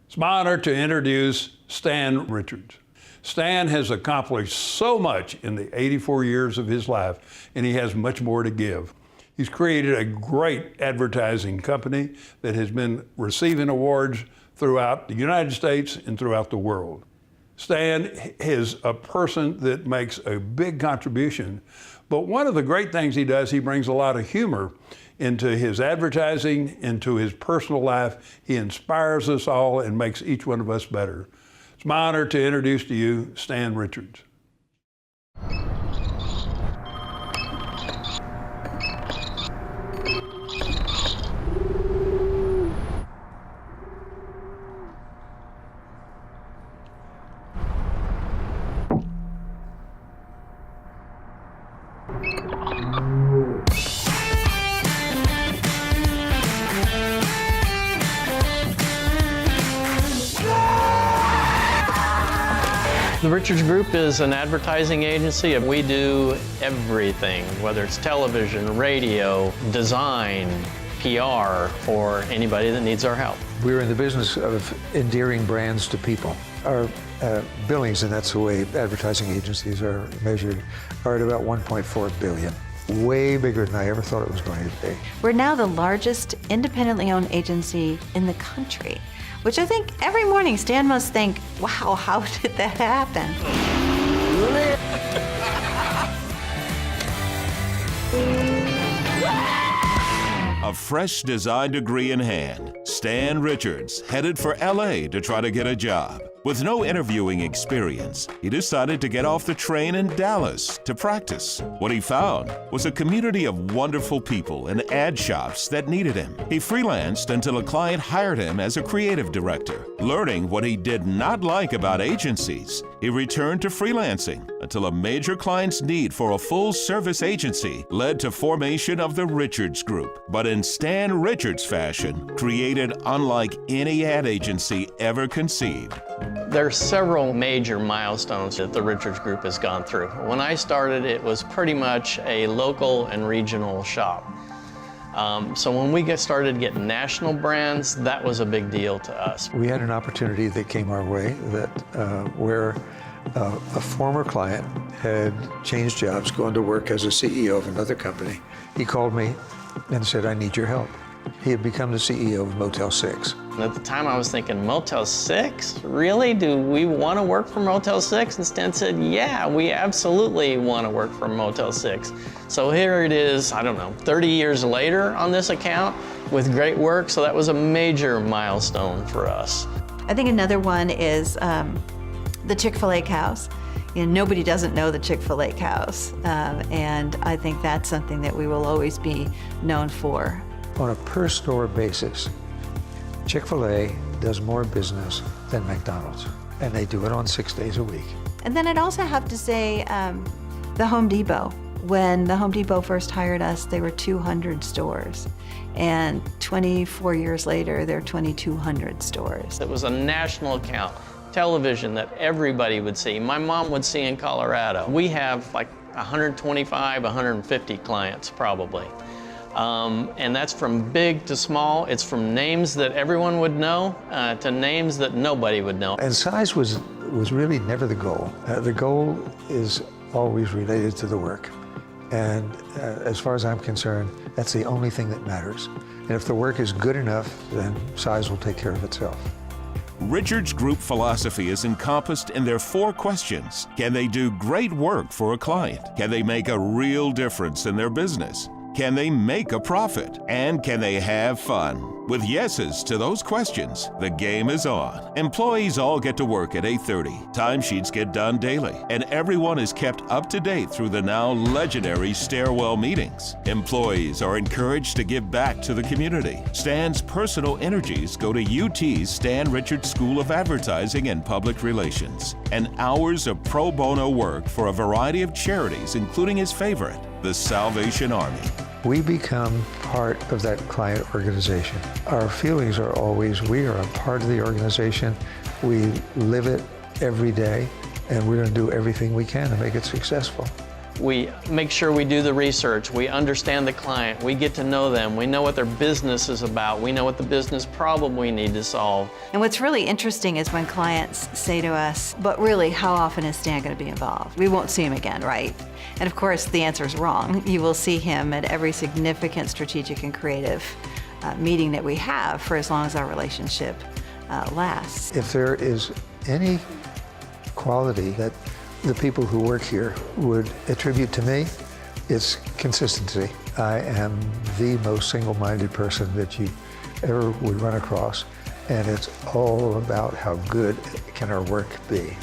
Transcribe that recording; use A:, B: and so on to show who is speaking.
A: It's my honor to introduce Stan Richards. Stan has accomplished so much in the 84 years of his life, and he has much more to give. He's created a great advertising company that has been receiving awards throughout the United States and throughout the world. Stan is a person that makes a big contribution, but one of the great things he does, he brings a lot of humor into his advertising, into his personal life. He inspires us all and makes each one of us better. It's my honor to introduce to you Stan Richards.
B: The Richards Group is an advertising agency, and we do everything, whether it's television, radio, design, PR, for anybody that needs our help.
C: We're in the business of endearing brands to people. Our billings, and that's the way advertising agencies are measured, are at about $1.4 billion. Way bigger than I ever thought it was going to be.
D: We're now the largest independently owned agency in the country, which I think every morning Stan must think, wow, how did that happen?
E: A fresh design degree in hand, Stan Richards headed for LA to try to get a job. With no interviewing experience, he decided to get off the train in Dallas to practice. What he found was a community of wonderful people and ad shops that needed him. He freelanced until a client hired him as a creative director. Learning what he did not like about agencies, he returned to freelancing until a major client's need for a full-service agency led to formation of the Richards Group. But in Stan Richards fashion, created unlike any ad agency ever conceived.
B: There are several major milestones that the Richards Group has gone through. When I started, it was pretty much a local and regional shop. So when we started getting national brands, that was a big deal to us.
C: We had an opportunity that came our way that where a former client had changed jobs, going to work as a CEO of another company. He called me and said, I need your help. He had become the CEO of Motel 6.
B: And at the time I was thinking, Motel 6? Really? Do we want to work for Motel 6? And Stan said, yeah, we absolutely want to work for Motel 6. So here it is, I don't know, 30 years later on this account with great work. So that was a major milestone for us.
D: I think another one is the Chick-fil-A cows. You know, nobody doesn't know the Chick-fil-A cows. And I think that's something that we will always be known for.
C: On a per store basis, Chick-fil-A does more business than McDonald's, and they do it on 6 days a week.
D: And then I'd also have to say the Home Depot. When the Home Depot first hired us, they were 200 stores. And 24 years later, they're 2,200 stores.
B: It was a national account, television that everybody would see. My mom would see in Colorado. We have like 125, 150 clients probably. And that's from big to small. It's from names that everyone would know to names that nobody would know.
C: And size was really never the goal. The goal is always related to the work. And as far as I'm concerned, that's the only thing that matters. And if the work is good enough, then size will take care of itself.
E: Richards Group philosophy is encompassed in their 4 questions. Can they do great work for a client? Can they make a real difference in their business? Can they make a profit? And can they have fun? With yeses to those questions, the game is on. Employees all get to work at 8:30. Timesheets get done daily, and everyone is kept up to date through the now legendary stairwell meetings. Employees are encouraged to give back to the community. Stan's personal energies go to UT's Stan Richards School of Advertising and Public Relations, and hours of pro bono work for a variety of charities, including his favorite, the Salvation Army.
C: We become part of that client organization. Our feelings are always, we are a part of the organization. We live it every day, and we're going to do everything we can to make it successful.
B: We make sure we do the research, we understand the client, we get to know them, we know what their business is about, we know what the business problem we need to solve.
D: And what's really interesting is when clients say to us, but really, how often is Stan going to be involved? We won't see him again, right? And of course, the answer is wrong. You will see him at every significant strategic and creative meeting that we have for as long as our relationship lasts.
C: If there is any quality that the people who work here would attribute to me, it's consistency. I am the most single-minded person that you ever would run across, and it's all about how good can our work be.